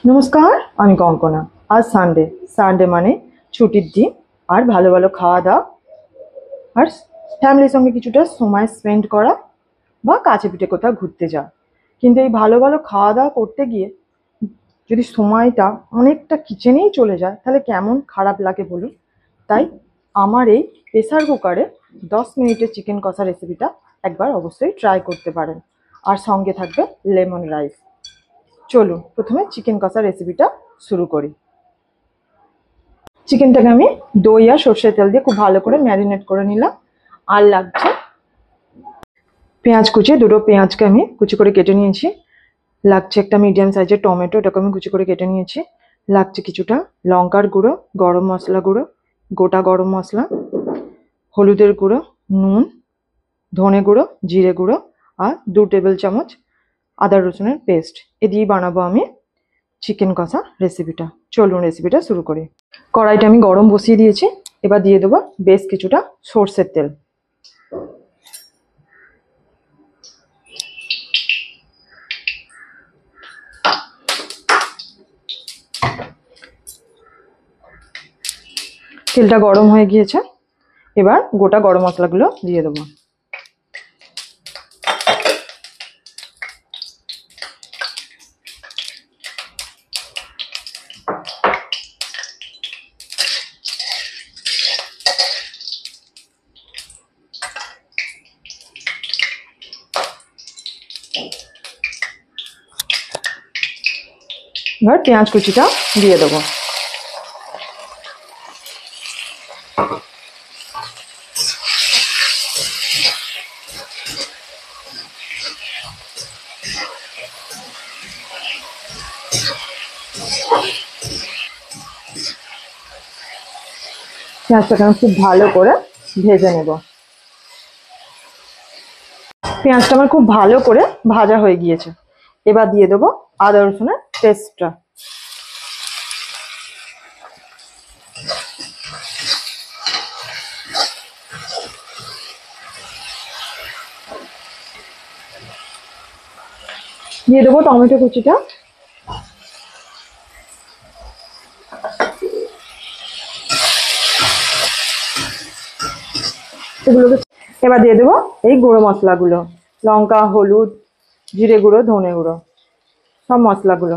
নমস্কার, আমি কঙ্কনা। আজ সানডে। সানডে মানে ছুটির দিন, আর ভালো ভালো খাওয়া দাওয়া, আর ফ্যামিলির সঙ্গে কিছুটা সময় স্পেন্ড করা বা কাছে পিঠে কোথাও ঘুরতে যাওয়া। কিন্তু এই ভালো ভালো খাওয়া দাওয়া করতে গিয়ে যদি সময়টা অনেকটা কিচেনেই চলে যায়, তাহলে কেমন খারাপ লাগে বলুন। তাই আমার এই প্রেসার কুকারে 10 মিনিটের চিকেন কষা রেসিপিটা একবার অবশ্যই ট্রাই করতে পারেন। আর সঙ্গে থাকবে লেমন রাইস। চলুন প্রথমে চিকেন কষা রেসিপিটা শুরু করি। চিকেনটাকে আমি দই আর সর্ষের তেল দিয়ে খুব ভালো করে ম্যারিনেট করে নিলাম। আর লাগছে পেঁয়াজ কুচি, দুটো পেঁয়াজকে আমি কুচি করে কেটে নিয়েছি। লাগছে একটা মিডিয়াম সাইজের টমেটো, এটাকে আমি কুচি করে কেটে নিয়েছি। লাগছে কিছুটা লঙ্কার গুঁড়ো, গরম মশলা গুঁড়ো, গোটা গরম মশলা, হলুদের গুঁড়ো, নুন, ধনে গুঁড়ো, জিরে গুঁড়ো, আর 2 টেবিল চামচ আদা রসুনের পেস্ট। এ দিয়ে বানাবো আমি চিকেন কষা রেসিপিটা। চলুন রেসিপিটা শুরু করি। কড়াইটা আমি গরম বসিয়ে দিয়েছি। এবার দিয়ে দেবো বেশ কিছুটা সর্ষের তেল। তেলটা গরম হয়ে গিয়েছে, এবার গোটা গরম মশলাগুলো দিয়ে দেবো। এবার পেঁয়াজ কুচিটা দিয়ে দেবো। পেঁয়াজটাকে আমি খুব ভালো করে ভেজে নেব। পেঁয়াজটা আমার খুব ভালো করে ভাজা হয়ে গিয়েছে। এবার দিয়ে দেবো আদা রসুনের পেস্টটা। দিয়ে দেবো টমেটো কুচিটা। এগুলোকে এবার দিয়ে দেবো এই গুঁড়ো মশলাগুলো, লঙ্কা, হলুদ, জিরে গুঁড়ো, ধনে গুঁড়ো, সব মশলাগুলো।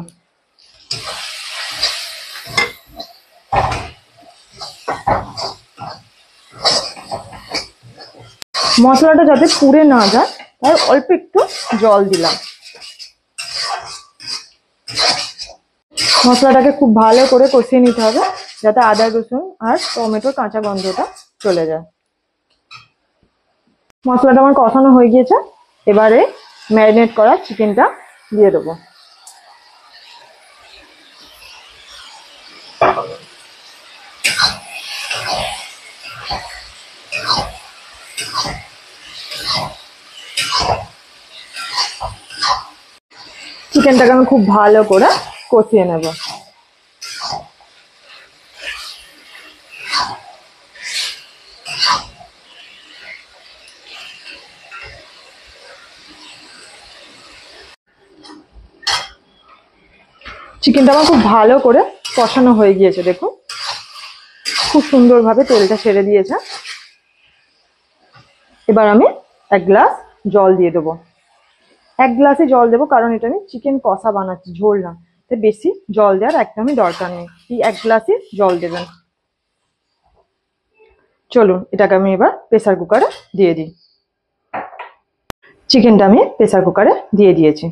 মশলাটা যাতে পুড়ে না যায় তাই অল্প একটু জল দিলাম। মশলাটাকে খুব ভালো করে কষিয়ে নিতে হবে, যাতে আদা রসুন আর টমেটোর কাঁচা গন্ধটা চলে যায়। মশলাটা আমার কষানো হয়ে গিয়েছে। এবারে ম্যারিনেট করা চিকেনটা দিয়ে দেবো। চিকেনটাকে আমি খুব ভালো করে কষিয়ে নেব। চিকেনটা আমার খুব ভালো করে কষানো হয়ে গিয়েছে, দেখুন খুব সুন্দরভাবে তেলটা ছেড়ে দিয়েছে। এবার আমি 1 গ্লাস জল দিয়ে দেবো। 1 গ্লাসে জল দেবো, কারণ এটা আমি চিকেন কষা বানাচ্ছি, ঝোল না, তাই বেশি জল দেওয়ার একদমই দরকার নেই। এই 1 গ্লাসই জল দেবেন। চলুন এটাকে আমি এবার প্রেসার কুকারে দিয়ে দিই। চিকেনটা আমি প্রেসার কুকারে দিয়ে দিয়েছি।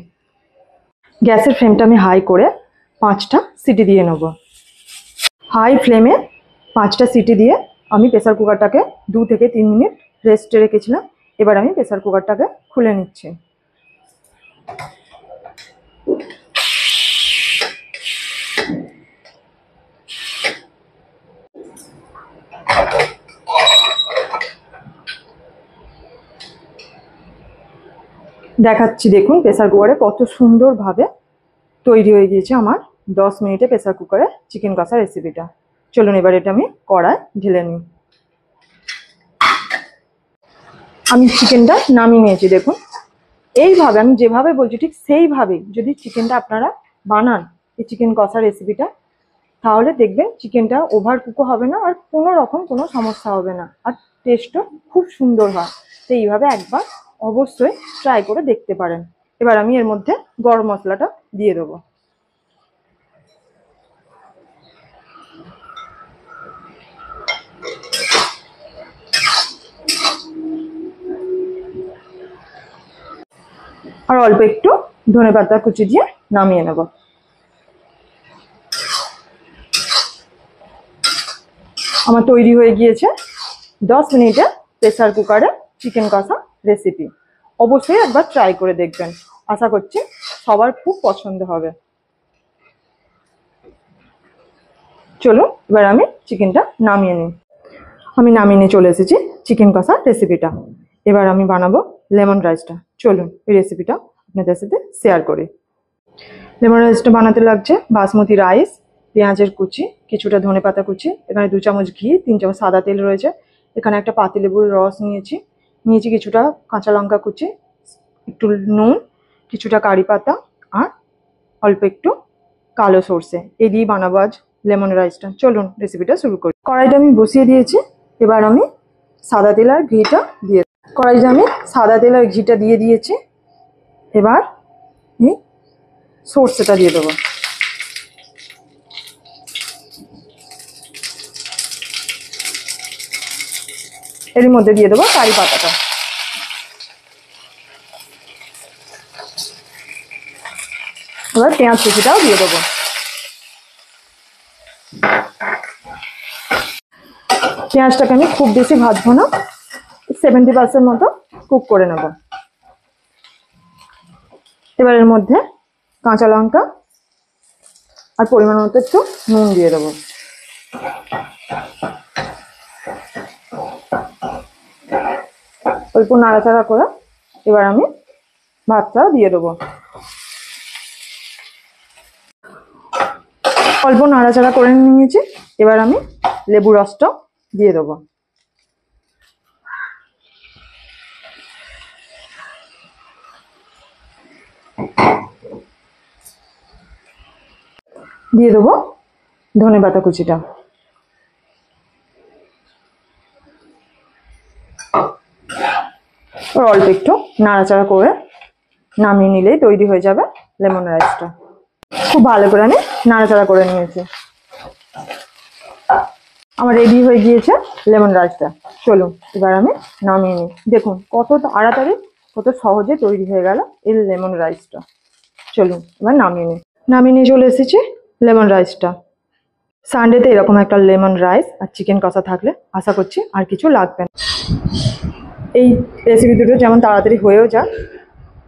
গ্যাসের ফ্লেমটা আমি হাই করে 5টা সিটি দিয়ে নেব। হাই ফ্লেমে 5টা সিটি দিয়ে আমি প্রেসার কুকারটাকে 2 থেকে 3 মিনিট রেস্টে রেখেছিলাম। এবার আমি প্রেসার কুকারটাকে খুলে নিচ্ছি। দেখাচ্ছি, দেখুন প্রেসার কুকারে কত সুন্দরভাবে তৈরি হয়ে গিয়েছে আমার 10 মিনিটে প্রেসার কুকারে চিকেন কষা রেসিপিটা। চলুন এবার এটা আমি কড়ায় ঢেলে নিই। আমি চিকেনটা নামিয়ে নিয়েছি, দেখুন এইভাবে আমি যেভাবে বলছি ঠিক সেইভাবেই যদি চিকেনটা আপনারা বানান, এই চিকেন কষা রেসিপিটা। তাহলে দেখবেন চিকেনটা ওভার কুকও হবে না আর কোনো রকম কোনো সমস্যা হবে না, আর টেস্টও খুব সুন্দর হয়। তো এইভাবে একবার অবশ্যই ট্রাই করে দেখতে পারেন। এবার আমি এর মধ্যে গরম মশলাটা দিয়ে দেবো। আর অল্প একটু ধনেপাতা কুচি দিয়ে নামিয়ে নেব। আমার তৈরি হয়ে গিয়েছে 10 মিনিটে প্রেসার কুকারে চিকেন কষা রেসিপি। অবশ্যই একবার ট্রাই করে দেখবেন, আশা করছি সবার খুব পছন্দ হবে। চলুন এবার আমি চিকেনটা নামিয়ে নিই। আমি নামিয়ে নিয়ে চলে এসেছি চিকেন কষা রেসিপিটা। এবার আমি বানাবো লেমন রাইসটা। চলুন এই রেসিপিটা আপনাদের সাথে শেয়ার করি। লেমন রাইসটা বানাতে লাগছে বাসমতি রাইস, পেঁয়াজের কুচি, কিছুটা ধনেপাতা কুচি, এখানে 2 চামচ ঘি, 3 চামচ সাদা তেল রয়েছে, এখানে একটা পাতিলেবুর রস নিয়েছি, কিছুটা কাঁচা লঙ্কা কুচি, একটু নুন, কিছুটা কারি পাতা আর অল্প একটু কালো সর্ষে। এই দিয়ে বানাবো আজ লেমন রাইসটা। চলুন রেসিপিটা শুরু করি। কড়াইটা আমি বসিয়ে দিয়েছি। এবার আমি সাদা তেল আর ঘিটা দিয়ে কড়াইটা আমি সাদা তেল আর ঘিটা দিয়ে দিয়েছি। এবার আমি সর্ষেটা দিয়ে দেবো। এর মধ্যে দিয়ে দেবো কারি পাতাটা। এবার পেঁয়াজ কুচিটাও দিয়ে দেবো। পেঁয়াজটাকে আমি খুব বেশি ভাজবো না, 70% মতো কুক করে নেব। এবার এর মধ্যে কাঁচা লঙ্কা আর পরিমাণ মতো একটু নুন দিয়ে দেবো। অল্প নাড়াচাড়া করে এবার আমি ভাতটা দিয়ে দেবো। অল্প নাড়াচাড়া করে নিয়েছি। এবার আমি লেবু রসটা দিয়ে দেবো। দিয়ে দেবো ধনেপাতা কুচিটা। অল্প একটু নাড়াচাড়া করে নামিয়ে নিলেই তৈরি হয়ে যাবে লেমন রাইসটা। খুব ভালো করে আমি নাড়াচাড়া করে নিয়েছি। আমার রেডি হয়ে গিয়েছে লেমন রাইসটা। চলুন এবার আমি নামিয়ে নিই। দেখুন কত তাড়াতাড়ি, কত সহজে তৈরি হয়ে গেল এই লেমন রাইসটা। চলুন এবার নামিয়ে নিয়ে চলে এসেছি লেমন রাইসটা। সানডেতে এরকম একটা লেমন রাইস আর চিকেন কষা থাকলে আশা করছি আর কিছু লাগবে না। এই রেসিপি দুটো যেমন তাড়াতাড়ি হয়েও যায়,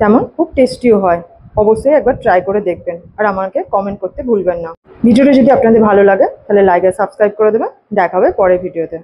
তেমন খুব টেস্টিও হয়। অবশ্যই একবার ট্রাই করে দেখবেন আর আমাকে কমেন্ট করতে ভুলবেন না। ভিডিওটা যদি আপনাদের ভালো লাগে তাহলে লাইক আর সাবস্ক্রাইব করে দেবেন। দেখা হবে পরের ভিডিওতে।